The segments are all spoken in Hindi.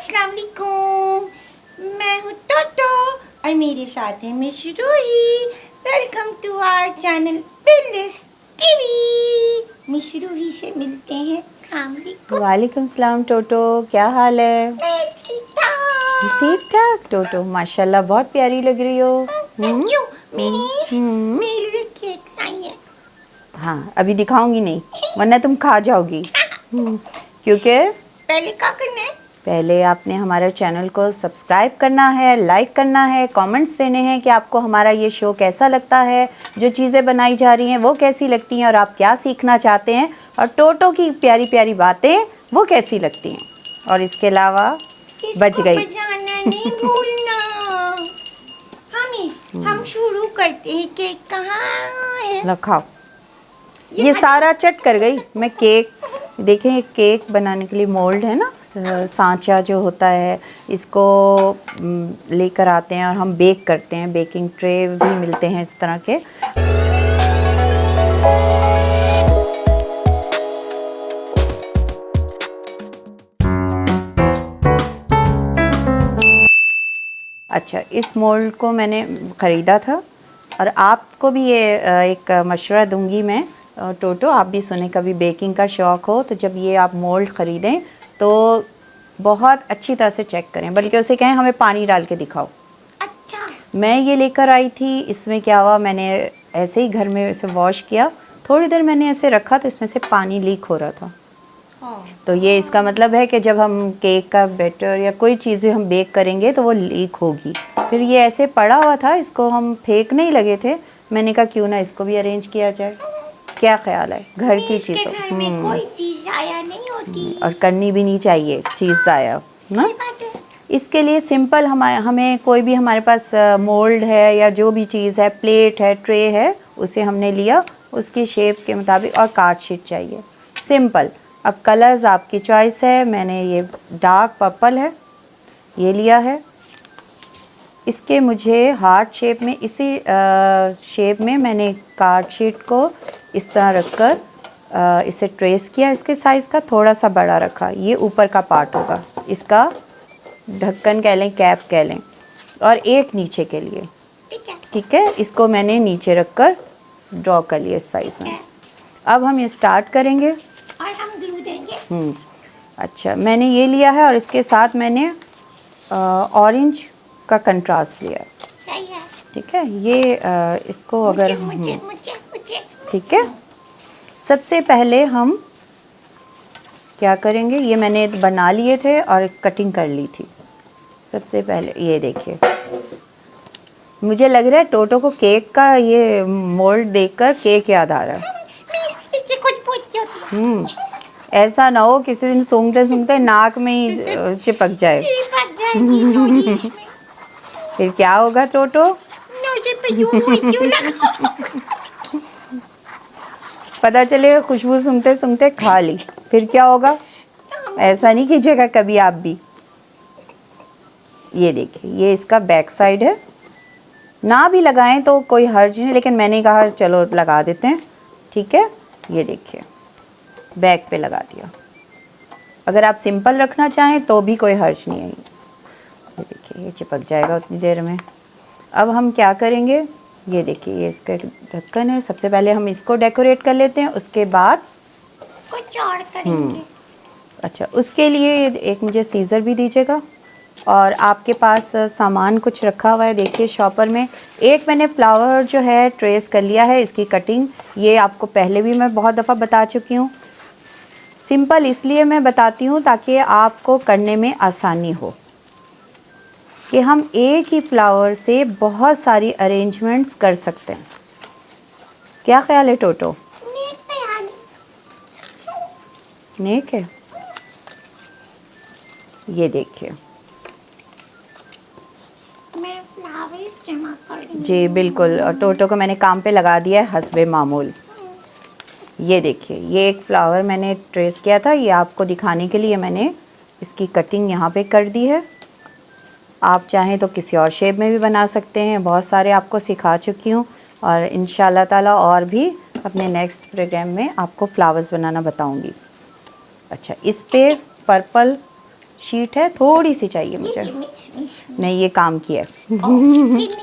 अस्सलाम वालेकुम। मैं हूँ टोटो और मेरे साथ है miss Ruhi. Welcome to our channel बिल्डिस टीवी। मिस रूही से मिलते हैं। अस्सलाम वालेकुम। वालेकुम सलाम टोटो, क्या हाल है? मैं ठीक-ठाक। ठीक ठाक टोटो, माशाल्लाह बहुत प्यारी लग रही हो। Thank you miss. हम्म। मेरे लिए केक लाई है। हाँ, अभी दिखाऊंगी नहीं वरना तुम खा जाओगी। क्योंकि पहले क्या करना है? पहले आपने हमारे चैनल को सब्सक्राइब करना है, लाइक करना है, कमेंट्स देने हैं कि आपको हमारा ये शो कैसा लगता है, जो चीज़ें बनाई जा रही हैं वो कैसी लगती हैं और आप क्या सीखना चाहते हैं, और टोटो की प्यारी प्यारी बातें वो कैसी लगती हैं। और इसके अलावा बच इसको गई। बजाना नहीं भूलना। हम शुरू करते हैं। केक कहाँ है? लो खाओ। ये हमारे- सारा चट कर गई। मैं केक देखें, ये केक बनाने के लिए मोल्ड है ना, सांचा जो होता है, इसको लेकर आते हैं और हम बेक करते हैं। बेकिंग ट्रे भी मिलते हैं इस तरह के। अच्छा, इस मोल्ड को मैंने ख़रीदा था और आपको भी ये एक मशवरा दूंगी मैं। टोटो, आप भी सुने, कभी बेकिंग का शौक़ हो तो जब ये आप मोल्ड ख़रीदें तो बहुत अच्छी तरह से चेक करें, बल्कि उसे कहें हमें पानी डाल के दिखाओ। अच्छा। मैं ये लेकर आई थी, इसमें क्या हुआ, मैंने ऐसे ही घर में इसे वॉश किया, थोड़ी देर मैंने ऐसे रखा तो इसमें से पानी लीक हो रहा था। तो ये इसका मतलब है कि जब हम केक का बैटर या कोई चीज़ें हम बेक करेंगे तो वो लीक होगी। फिर ये ऐसे पड़ा हुआ था, इसको हम फेंकने ही लगे थे। मैंने कहा क्यों ना इसको भी अरेंज किया जाए। क्या ख्याल है? घर की इसके चीज़ों घर में कोई चीज ज़ाया नहीं होती। और करनी भी नहीं चाहिए चीज़ ज़ाया ना। सही बात है। इसके लिए सिंपल हमें कोई भी, हमारे पास मोल्ड है या जो भी चीज़ है, प्लेट है, ट्रे है, उसे हमने लिया, उसकी शेप के मुताबिक, और कार्ड शीट चाहिए, सिंपल। अब कलर्स आपकी चॉइस है। मैंने ये डार्क पर्पल है, ये लिया है। इसके मुझे हार्ट शेप में, इसी शेप में मैंने कार्ड शीट को इस तरह रखकर इसे ट्रेस किया। इसके साइज़ का थोड़ा सा बड़ा रखा। ये ऊपर का पार्ट होगा, इसका ढक्कन कह लें, कैप कह लें, और एक नीचे के लिए। ठीक है। ठीक है, इसको मैंने नीचे रखकर ड्रॉ कर लिया इस साइज़ में। अब हम ये स्टार्ट करेंगे। और हम ग्लू देंगे। अच्छा, मैंने ये लिया है और इसके साथ मैंने ऑरेंज का कंट्रास्ट लिया है। सही है। ठीक है, ये इसको अगर मुझे मुझे मुझे ठीक है, सबसे पहले हम क्या करेंगे, ये मैंने बना लिए थे और कटिंग कर ली थी। सबसे पहले ये देखिए, मुझे लग रहा है टोटो को केक का ये मोल्ड देखकर केक याद आ रहा है। इससे कुछ पूछती होती है। ऐसा ना हो किसी दिन सूंघते सूंघते नाक में ही चिपक जाए। चिपक जाएगी नोज़ इसमें। फिर क्या होगा टोटो? नोज़ पे यूं लगा। पता चले खुशबू सूंघते सूंघते खा ली, फिर क्या होगा? ऐसा नहीं कीजिएगा कभी आप भी। ये देखिए, ये इसका बैक साइड है। ना भी लगाएं तो कोई हर्ज नहीं, लेकिन मैंने कहा चलो लगा देते हैं। ठीक है, ये देखिए बैक पे लगा दिया। अगर आप सिंपल रखना चाहें तो भी कोई हर्ज नहीं है। ये देखिए, ये चिपक जाएगा उतनी देर में। अब हम क्या करेंगे, ये देखिए, ये इसका ढक्कन है। सबसे पहले हम इसको डेकोरेट कर लेते हैं, उसके बाद कुछ और करेंगे। अच्छा, उसके लिए एक मुझे सीज़र भी दीजिएगा। और आपके पास सामान कुछ रखा हुआ है, देखिए शॉपर में। एक मैंने फ्लावर जो है ट्रेस कर लिया है, इसकी कटिंग ये आपको पहले भी मैं बहुत दफ़ा बता चुकी हूँ। सिंपल इसलिए मैं बताती हूँ ताकि आपको करने में आसानी हो, कि हम एक ही फ्लावर से बहुत सारी अरेंजमेंट्स कर सकते हैं। क्या ख्याल है टोटो? नेक तैयार। नेक है। ये देखिए, मैं फ्लावर जमा कर दूँगी। जी बिल्कुल, और टोटो को मैंने काम पे लगा दिया है हस्बे मामूल। ये देखिए, ये एक फ्लावर मैंने ट्रेस किया था, ये आपको दिखाने के लिए मैंने इसकी कटिंग यहाँ पे कर दी है। आप चाहें तो किसी और शेप में भी बना सकते हैं, बहुत सारे आपको सिखा चुकी हूँ, और इंशाल्लाह ताला और भी अपने नेक्स्ट प्रोग्राम में आपको फ्लावर्स बनाना बताऊँगी। अच्छा, इस पे पर्पल शीट है, थोड़ी सी चाहिए मुझे। मिश नहीं, ये काम की है।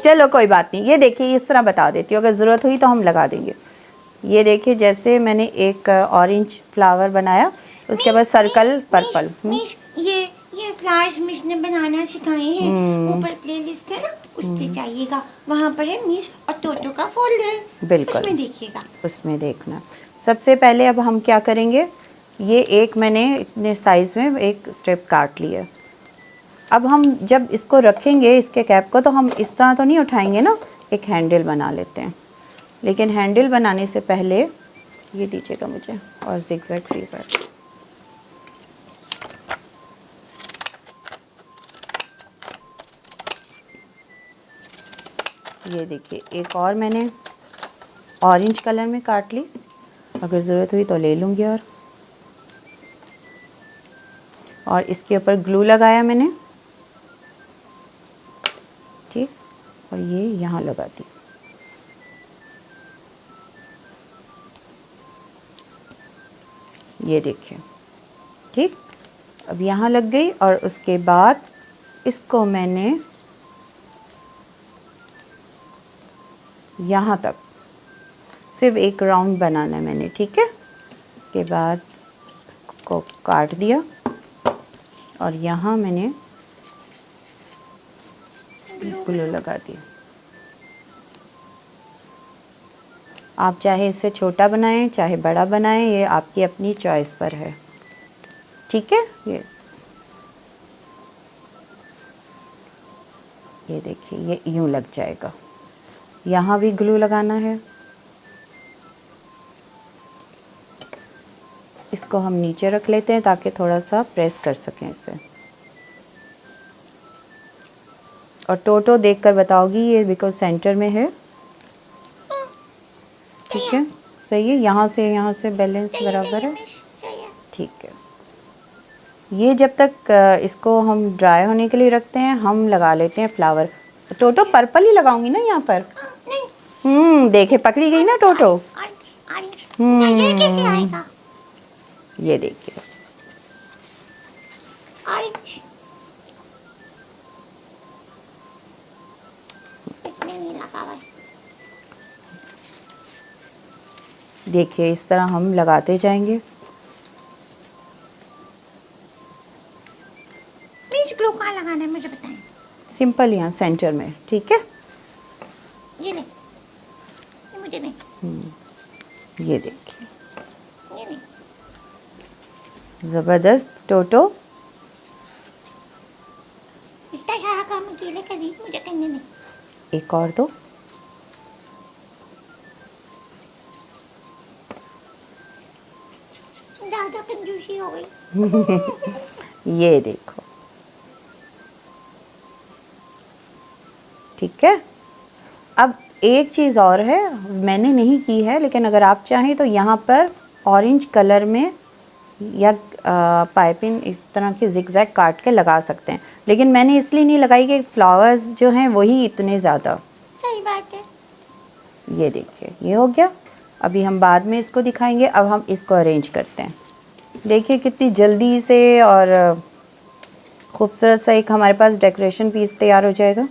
चलो कोई बात नहीं। ये देखिए, इस तरह बता देती हूँ, अगर ज़रूरत हुई तो हम लगा देंगे। ये देखिए, जैसे मैंने एक ऑरेंज फ्लावर बनाया, उसके बाद सर्कल पर्पल। मिश ये फ्लावर्स मिश ने बनाना सिखाए हैं। ऊपर प्लेलिस्ट है ना, उस पे जाइएगा, वहाँ पर है मिश और टोटो का फोल्डर। बिल्कुल, उसमें देखिएगा। उसमें देखना। सबसे पहले अब हम क्या करेंगे, ये एक मैंने इतने साइज़ में एक स्ट्रिप काट लिया। अब हम जब इसको रखेंगे, इसके कैप को, तो हम इस तरह तो नहीं उठाएंगे ना, एक हैंडल बना लेते हैं। लेकिन हैंडल बनाने से पहले ये दीजिएगा मुझे, और जिगजैग सीजर। ये देखिए, एक और मैंने ऑरेंज कलर में काट ली, अगर ज़रूरत हुई तो ले लूँगी। और इसके ऊपर ग्लू लगाया मैंने, ठीक, और ये यहाँ लगा दी। ये देखिए, ठीक, अब यहाँ लग गई। और उसके बाद इसको मैंने यहाँ तक सिर्फ एक राउंड बनाना है मैंने, ठीक है। इसके बाद इसको काट दिया और यहाँ मैंने ग्लू लगा दिया। आप चाहे इससे छोटा बनाएं, चाहे बड़ा बनाएं, ये आपकी अपनी चॉइस पर है, ठीक है। ये देखिए, ये यूं लग जाएगा। यहाँ भी ग्लू लगाना है। इसको हम नीचे रख लेते हैं ताकि थोड़ा सा प्रेस कर सकें इसे। और टोटो देखकर बताओगी ये, बिकॉज सेंटर में है, ठीक है, सही है। यहाँ से बैलेंस बराबर है, ठीक है। ये जब तक इसको हम ड्राई होने के लिए रखते हैं, हम लगा लेते हैं फ्लावर। टोटो पर्पल ही लगाऊंगी ना यहाँ पर। देखे, पकड़ी गई ना टोटो। कैसे आएगा? ये देखिए, ऑरेंज इतने नहीं लगा हुआ है। देखिए, इस तरह हम लगाते जाएंगे। मिश ग्लू कहाँ लगाना है मुझे बताएं। सिंपल, यहाँ सेंटर में, ठीक है। ये नहीं, ये मुझे नहीं। ये देखिए, ये नहीं। ज़बरदस्त टोटो। इतना सारा काम अकेले कर रही, मुझे करने नहीं। एक और दो। ज़्यादा कंजूसी हो गई। ये देखो, ठीक है। अब एक चीज़ और है, मैंने नहीं की है, लेकिन अगर आप चाहें तो यहाँ पर ऑरेंज कलर में या पाइपिंग इस तरह की जिगजैग काट के लगा सकते हैं। लेकिन मैंने इसलिए नहीं लगाई कि फ्लावर्स जो हैं वही इतने ज़्यादा। सही बात है। ये देखिए, ये हो गया। अभी हम बाद में इसको दिखाएंगे। अब हम इसको अरेंज करते हैं। देखिए कितनी जल्दी से और खूबसूरत सा एक हमारे पास डेकोरेशन पीस तैयार हो जाएगा।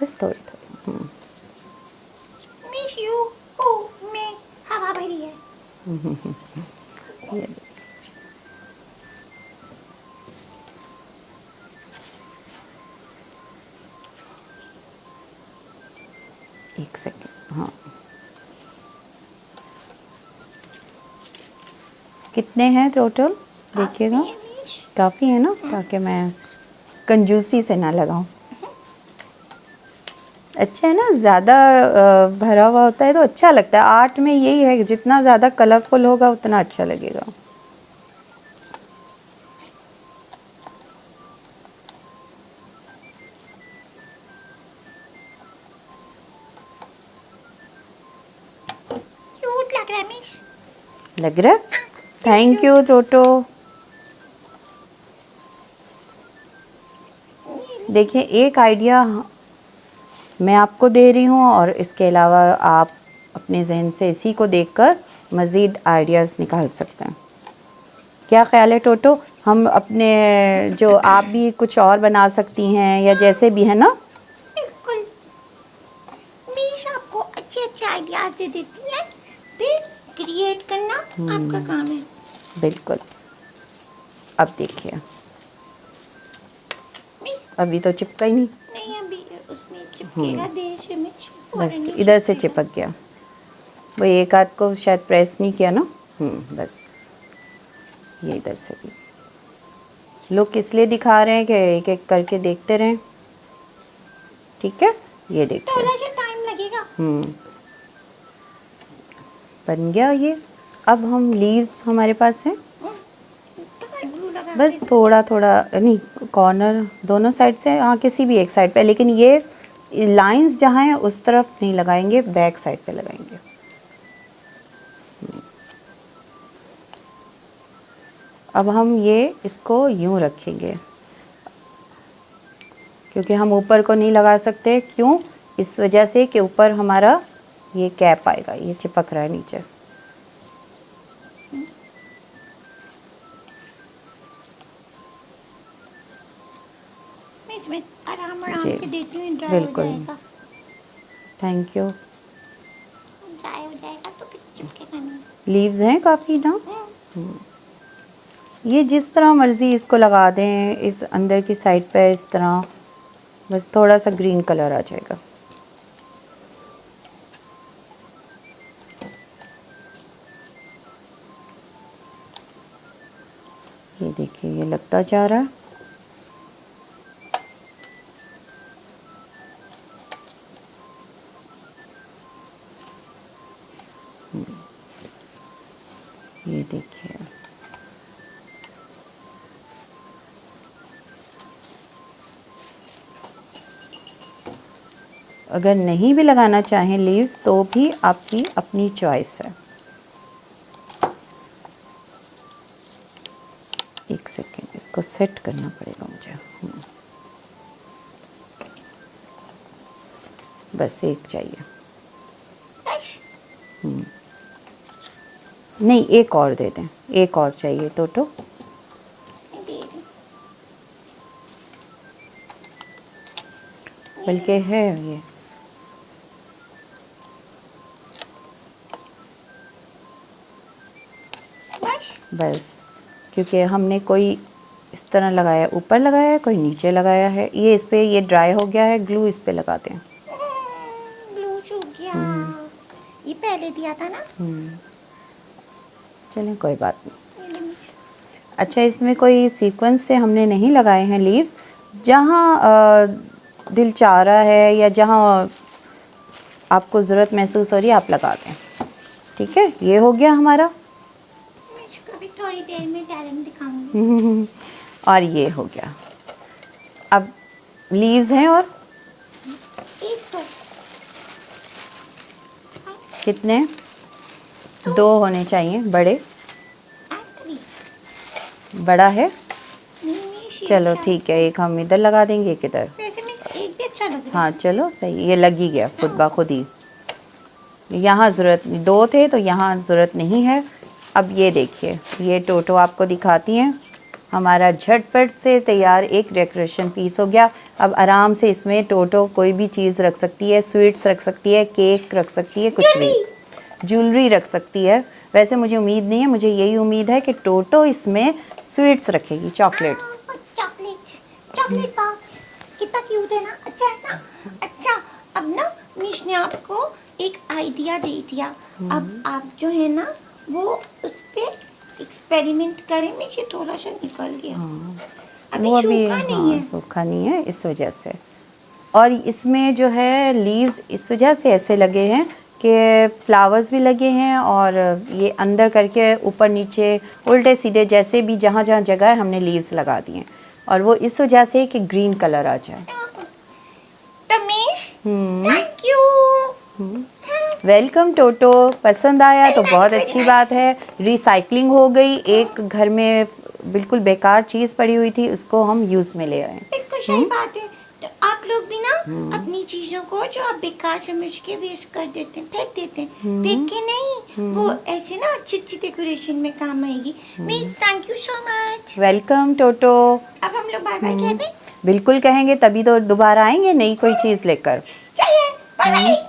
बस थोड़ी थोड़ी। मिस यू में हवा भरी है। एक सेकेंड, हाँ। कितने हैं टोटल देखिएगा, काफ़ी है ना, ताकि मैं कंजूसी से ना लगाऊं। अच्छा है ना, ज़्यादा भरा हुआ होता है तो अच्छा लगता है। आर्ट में यही है कि जितना ज़्यादा कलरफुल होगा उतना अच्छा लगेगा। क्यूट लग रहा है मिस। लग रहा है? थैंक यू टोटो। देखिए, एक आइडिया मैं आपको दे रही हूँ और इसके अलावा आप अपने जहन से इसी को देखकर मज़ीद आइडियाज़ निकाल सकते हैं। क्या ख्याल है टोटो? हम अपने जो आप भी कुछ और बना सकती हैं या जैसे भी है ना। बिल्कुल। मीश आपको अच्छे अच्छे आइडियाज दे देती है, फिर क्रिएट करना आपका काम है। बिल्कुल। अब देखिए, नहीं अभी तो चिपका ही नहीं। नहीं, अभी उसमें चिपकेगा देर से में। बस इधर से चिपक गया। वो एक हाथ को शायद प्रेस नहीं किया ना। बस ये इधर से भी। लोग इसलिए दिखा रहे हैं कि एक एक करके देखते रहें। ठीक है, ये देखिए। थोड़ा सा टाइम लगेगा। बन गया ये। अब हम लीव्स हमारे पास हैं। ग्लू लगा बस के थोड़ा थोड़ा नहीं, कॉर्नर दोनों साइड से, हाँ किसी भी एक साइड पे, लेकिन ये लाइंस जहाँ हैं उस तरफ नहीं लगाएंगे, बैक साइड पे लगाएंगे। अब हम ये इसको यूं रखेंगे क्योंकि हम ऊपर को नहीं लगा सकते। क्यों? इस वजह से कि ऊपर हमारा ये कैप आएगा, ये चिपक रहा है नीचे। मैं इसमें आराम आराम जी, से देती हूँ, ड्राई हो बिल्कुल। जाएगा। Thank you. ड्राई हो जाएगा तो फिर चिपकेगा नहीं। लीव्स हैं काफ़ी ना। ये जिस तरह मर्ज़ी इसको लगा दें, इस अंदर की साइड पे इस तरह, बस थोड़ा सा ग्रीन कलर आ जाएगा। ये देखिए, ये लगता जा रहा है। ये देखिए, अगर नहीं भी लगाना चाहें लीव्स तो भी आपकी अपनी चॉइस है। एक सेकेंड, इसको सेट करना पड़ेगा मुझे। बस एक चाहिए। नहीं, एक और दे दें, एक और चाहिए तो बल्कि है ये। बस क्योंकि हमने कोई इस तरह लगाया, ऊपर लगाया है, कोई नीचे लगाया है। ये इस पे, ये ड्राई हो गया है, ग्लू इस पे लगाते हैं। ग्लू सूख गया। ये पहले दिया था ना। चलें, कोई बात नहीं। अच्छा, इसमें कोई सीक्वेंस से हमने नहीं लगाए हैं लीव्स। जहाँ दिल चाह रहा है या जहाँ आपको ज़रूरत महसूस हो रही है आप लगा दें। ठीक है, ये हो गया हमारा। मैं इसको भी थोड़ी देर में टैलेंट दिखाऊंगी। और ये हो गया। अब लीव्स हैं और एक तो कितने? 2 होने चाहिए, बड़े। बड़ा है, चलो ठीक है। एक हम इधर लगा देंगे, एक इधर। वैसे में एक भी अच्छा लग रहा है। हाँ चलो सही, ये लग ही गया खुद ब खुद ही। यहाँ ज़रूरत 2 थे तो यहाँ ज़रूरत नहीं है। अब ये देखिए, ये टोटो आपको दिखाती हैं। हमारा झटपट से तैयार एक डेकोरेशन पीस हो गया। अब आराम से इसमें टोटो कोई भी चीज़ रख सकती है, स्वीट्स रख सकती है, केक रख सकती है, कुछ भी, ज्वेलरी रख सकती है। वैसे मुझे उम्मीद नहीं है, मुझे यही उम्मीद है कि टोटो इसमें स्वीट्स रखेगी, चॉकलेट्स। चॉकलेट बॉक्स कितना क्यूट है ना, अच्छा है ना। अच्छा, अब ना निश ने आपको एक आइडिया दे दिया। अब आप जो है ना वो उस पे एक्सपेरिमेंट करें। मुझे थोड़ा सा निकल गया। अभी वो सूखा नहीं है। सूखा नहीं है इस वजह से। और इसमें जो है लीव्स इस वजह से ऐसे लगे हैं कि फ्लावर्स भी लगे हैं और ये अंदर करके ऊपर नीचे उल्टे सीधे जैसे भी जहाँ जहाँ जगह है हमने लीव्स लगा दिए हैं। और वो इस वजह से कि ग्रीन कलर आ जाए। तमीश, थैंक यू। वेलकम टोटो। पसंद आया तो बहुत अच्छी बात है। रिसाइकलिंग हो गई। एक घर में बिल्कुल बेकार चीज़ पड़ी हुई थी, उसको हम यूज़ में ले आए। बिल्कुल सही बात है। तो आप लोग भी ना अपनी चीजों को जो आप बेकार समझ के वेस्ट कर देते हैं, फेंक देते हैं, फेंक के नहीं, वो ऐसे ना अच्छी अच्छी डेकोरेशन में काम आएगी। Means thank you so much. Welcome Toto. अब हम लोग बाय बाय कहते हैं। बिल्कुल कहेंगे, तभी तो दोबारा आएंगे नई कोई चीज़ लेकर। चलिए बाय बाय।